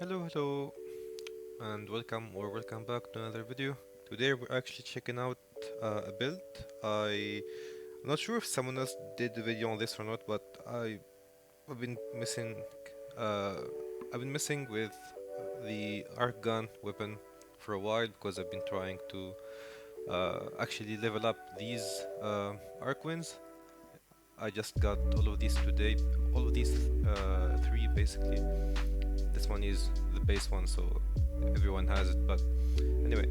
Hello, and welcome back to another video. Today we're actually checking out a build. I'm not sure if someone else did the video on this or not, but I've been missing. Uh, I've been messing with the arc gun weapon for a while because I've been trying to actually level up these arc wins. I just got all of these today, all of these three basically. This one is the base one, so everyone has it. But anyway,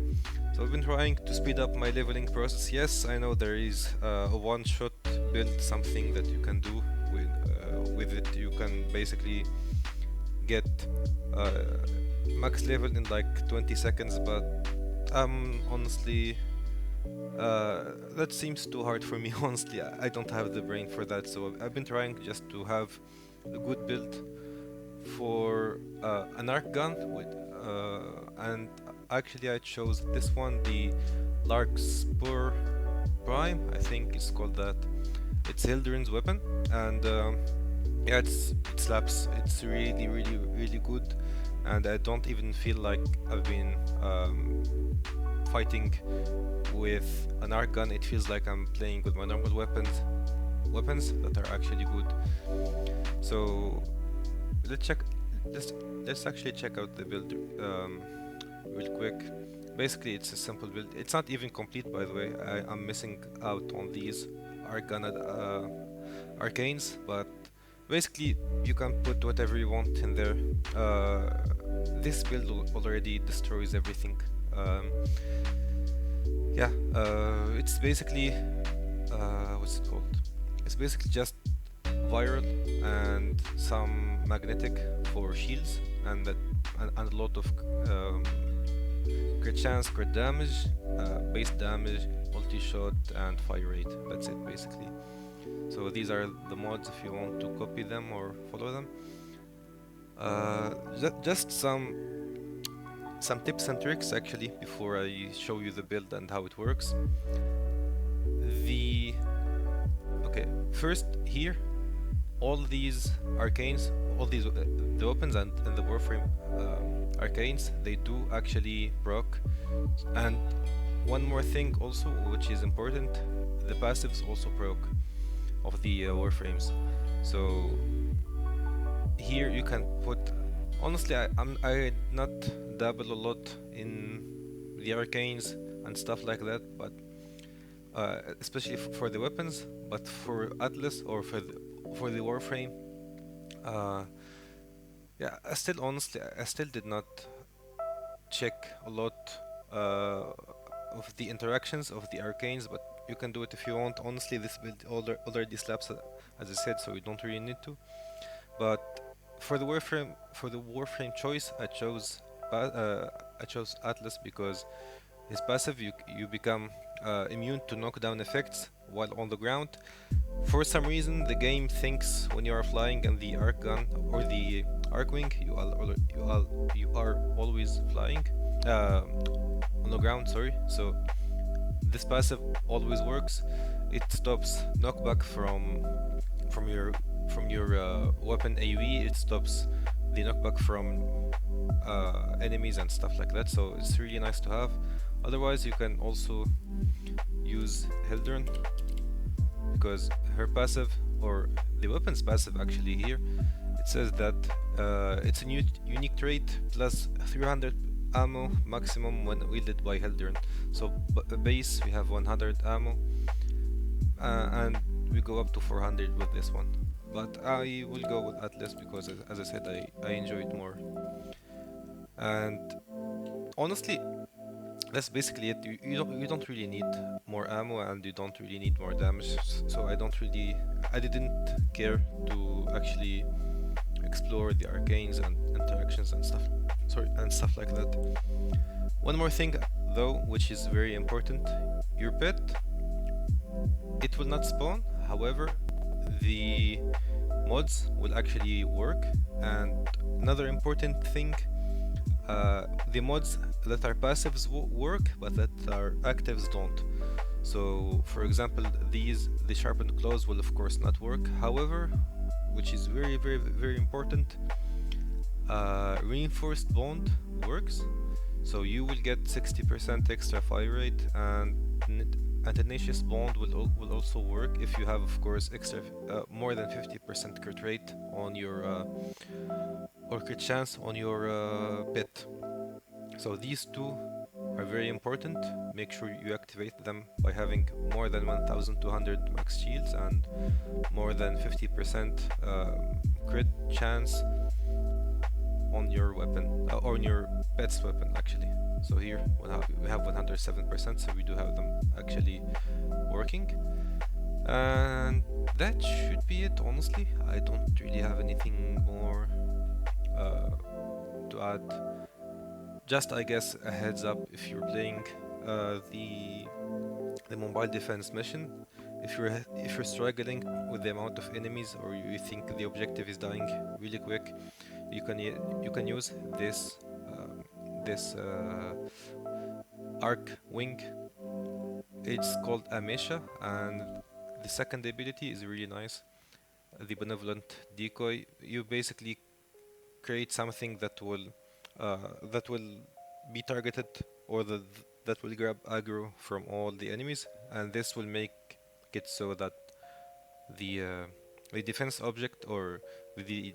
so I've been trying to speed up my leveling process. Yes, I know there is a one-shot build, something that you can do with it. You can basically get uh, max level in like 20 seconds, but honestly, that seems too hard for me. Honestly, I don't have the brain for that. So I've been trying just to have a good build for an arc gun and actually I chose this one, the LARKSPUR Prime, I think it's called that. It's Hildren's weapon, and yeah, it slaps. It's really good, and I don't even feel like I've been fighting with an arc gun. It feels like I'm playing with my normal weapons that are actually good. So let's check. Let's actually check out the build real quick. Basically, it's a simple build. It's not even complete, by the way. I'm missing out on these arcane arcanes, but basically you can put whatever you want in there. This build already destroys everything. Yeah, it's basically what's it called? It's basically just viral and some magnetic for shields, and a lot of crit chance, crit damage, base damage, multi-shot, and fire rate. That's it basically. So these are the mods if you want to copy them or follow them. Just some tips and tricks actually before I show you the build and how it works. Okay, first here, all these arcanes, all these the weapons and the Warframe arcanes, they do actually proc. And one more thing also, which is important, the passives also proc of the Warframes. So here you can put. Honestly, I not dabble a lot in the arcanes and stuff like that, but especially for the weapons. But for Atlas or for the Warframe, yeah, I still did not check a lot of the interactions of the arcanes, but you can do it if you want. Honestly, this build already slaps, as I said, so you don't really need to. But for the Warframe choice, I chose Atlas because his passive, you become immune to knockdown effects while on the ground. For some reason, the game thinks when you are flying and the arc gun or the arc wing, you are always flying on the ground. Sorry. So this passive always works. It stops knockback from your weapon AoE. It stops the knockback from enemies and stuff like that. So it's really nice to have. Otherwise, you can also use Hildren, because her passive, or the weapon's passive actually here, it says that it's a new unique trait plus 300 ammo maximum when wielded by Hildren. So base we have 100 ammo, and we go up to 400 with this one. But I will go with Atlas because, as I said, I enjoy it more. And honestly, that's basically it. You don't really need more ammo, and you don't really need more damage. So I didn't care to actually explore the arcanes and interactions and stuff. And stuff like that. One more thing though, which is very important, your pet, it will not spawn. However, the mods will actually work. And another important thing, the mods that are passives work, but that are actives don't. So for example, the sharpened claws will of course not work. However, which is very important, reinforced bond works, so you will get 60% extra fire rate, and tenacious bond will also work if you have, of course, extra more than 50% crit rate on your or crit chance on your pet. So these two are very important. Make sure you activate them by having more than 1200 max shields and more than 50% crit chance on your weapon, or on your pet's weapon actually. So here we have 107%, so we do have them actually working. And that should be it, honestly. I don't really have anything more to add. Just, I guess, a heads up if you're playing the mobile defense mission. If you're struggling with the amount of enemies, or you think the objective is dying really quick, you can use this arc wing. It's called Amesha, and the second ability is really nice. The benevolent decoy. You basically create something that will be targeted, or that will grab aggro from all the enemies, and this will make it so that the defense object, or the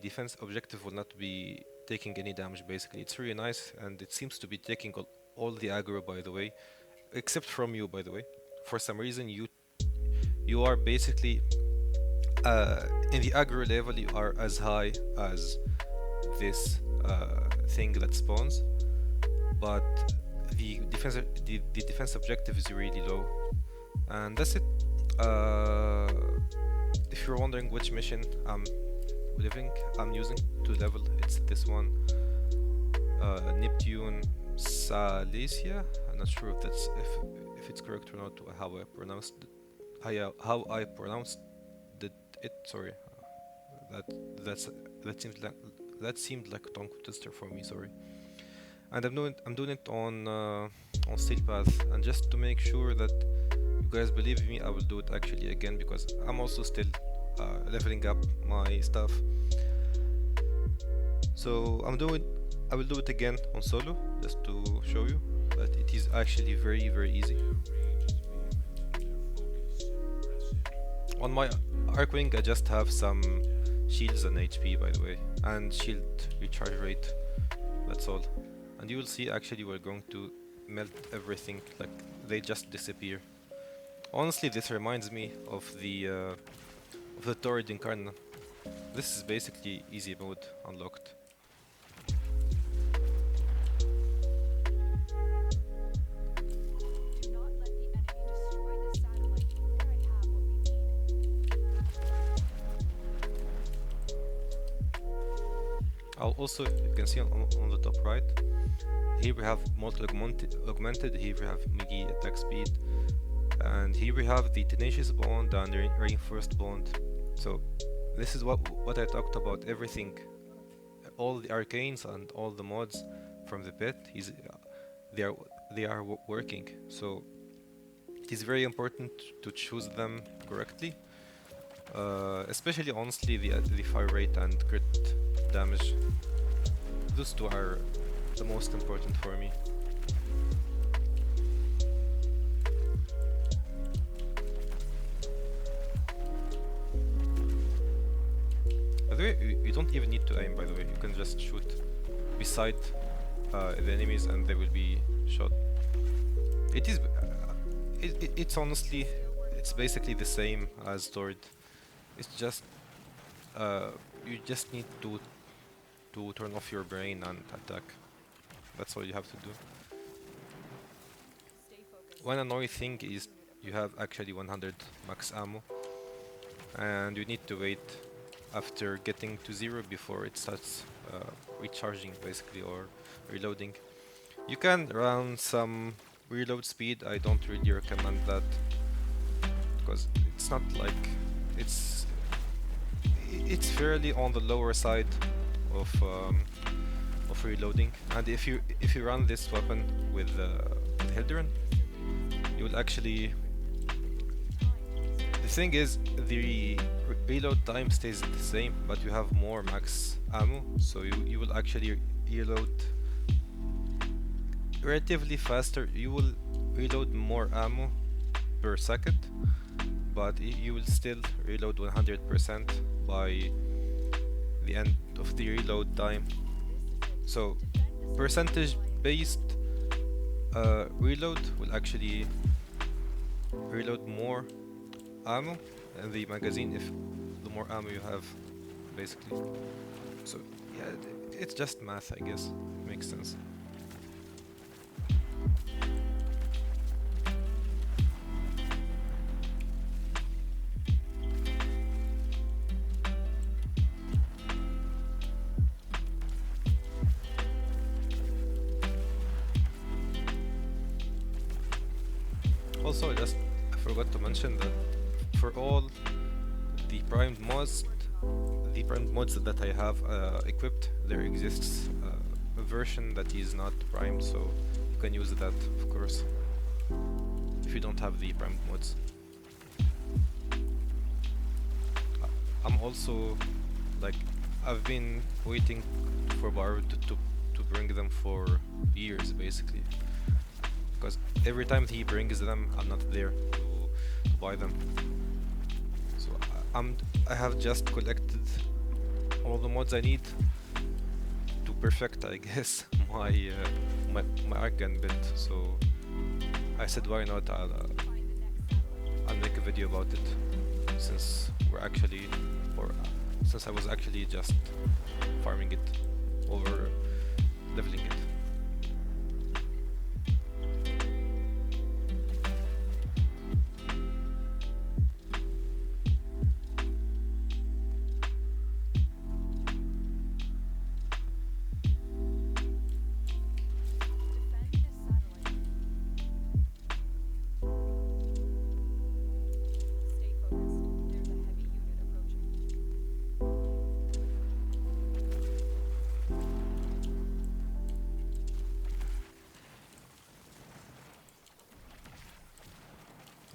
defense objective, will not be taking any damage. Basically, it's really nice, and it seems to be taking all the aggro, by the way, except from you, by the way. For some reason, you are basically in the aggro level, you are as high as this thing that spawns, but the defense objective is really low. And that's it. If you're wondering which mission I'm using to level, it's this one, Neptune Salacia. I'm not sure if it's correct or not, how I pronounced it. Sorry, that seemed like a tongue twister for me. Sorry. And I'm doing it on Steel Path, and just to make sure that you guys believe me, I will do it actually again, because I'm also still leveling up my stuff. So I will do it again on solo, just to show you that it is actually very, very easy. On my Archwing, I just have some shields and HP, by the way, and shield recharge rate. That's all. And you will see actually we're going to melt everything, like they just disappear. Honestly, this reminds me of the Torid Incarna. This is basically easy mode unlocked. Also, you can see on the top right, here we have Mortal Augmented, here we have McGee attack speed, and here we have the Tenacious Bond and the Reinforced Bond. So this is what I talked about. Everything, all the arcanes and all the mods from the pet, they are working. So it is very important to choose them correctly, especially honestly the fire rate and crit damage. Those two are the most important for me. By the way, you don't even need to aim, by the way. You can just shoot beside the enemies and they will be shot. It's honestly, it's basically the same as Torid. It's just you just need to turn off your brain and attack. That's all you have to do. One annoying thing is you have actually 100 max ammo, and you need to wait after getting to 0 before it starts recharging, basically, or reloading. You can run some reload speed. I don't really recommend that, because it's not like it's fairly on the lower side of reloading. And if you run this weapon with Hildren, you will actually. The thing is, the reload time stays the same, but you have more max ammo, so you will actually reload relatively faster. You will reload more ammo per second, but you will still reload 100% by the end of the reload time. So percentage based reload will actually reload more ammo in the magazine if the more ammo you have, basically. So yeah, it's just math, I guess. Makes sense. Also, I forgot to mention that for all the primed mods, that I have equipped, there exists a version that is not primed, so you can use that, of course, if you don't have the primed mods. I'm also, like, I've been waiting for Baru to bring them for years, basically, because every time he brings them, I'm not there to buy them. So I have just collected all the mods I need to perfect, I guess, my ARCHGUN build. So I said, why not? I'll make a video about it, since we're actually, or since I was actually just farming it or leveling it.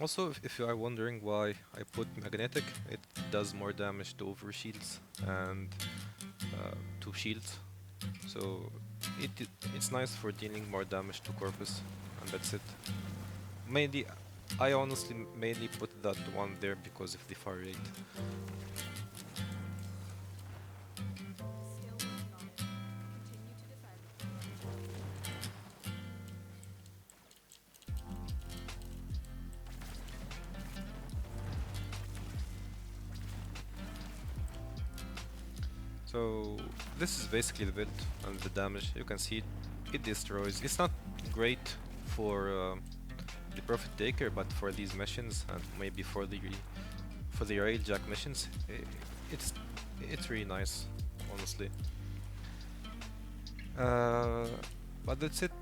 Also, if you are wondering why I put magnetic, it does more damage to overshields and to shields. So it's nice for dealing more damage to corpus, and that's it. Mainly, I honestly mainly put that one there because of the fire rate. So this is basically the build and the damage. You can see it destroys. It's not great for the profit taker, but for these missions and maybe for the railjack missions, it's really nice, honestly. But that's it.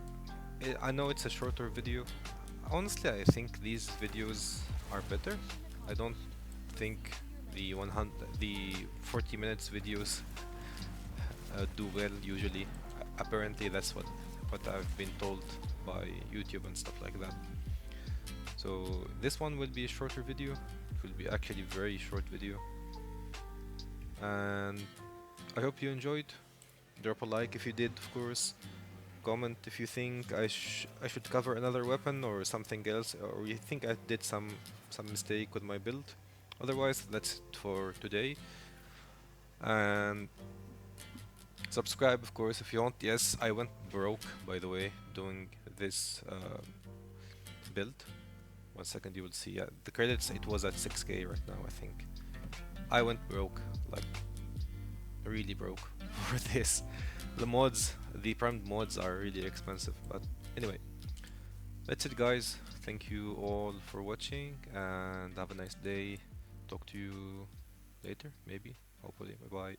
I know it's a shorter video. Honestly, I think these videos are better. I don't think the 40 minutes videos do well usually. Apparently, that's what I've been told by YouTube and stuff like that. So this one will be a shorter video. It will be actually a very short video. And I hope you enjoyed. Drop a like if you did, of course. Comment if you think I should cover another weapon or something else, or you think I did some mistake with my build. Otherwise, that's it for today. And subscribe, of course, if you want. Yes, I went broke, by the way, doing this build. 1 second, you will see. The credits, it was at 6k right now, I think. I went broke, like really broke for this. The mods, the primed mods are really expensive, but anyway, that's it, guys. Thank you all for watching, and have a nice day. Talk to you later, maybe, hopefully. Bye bye.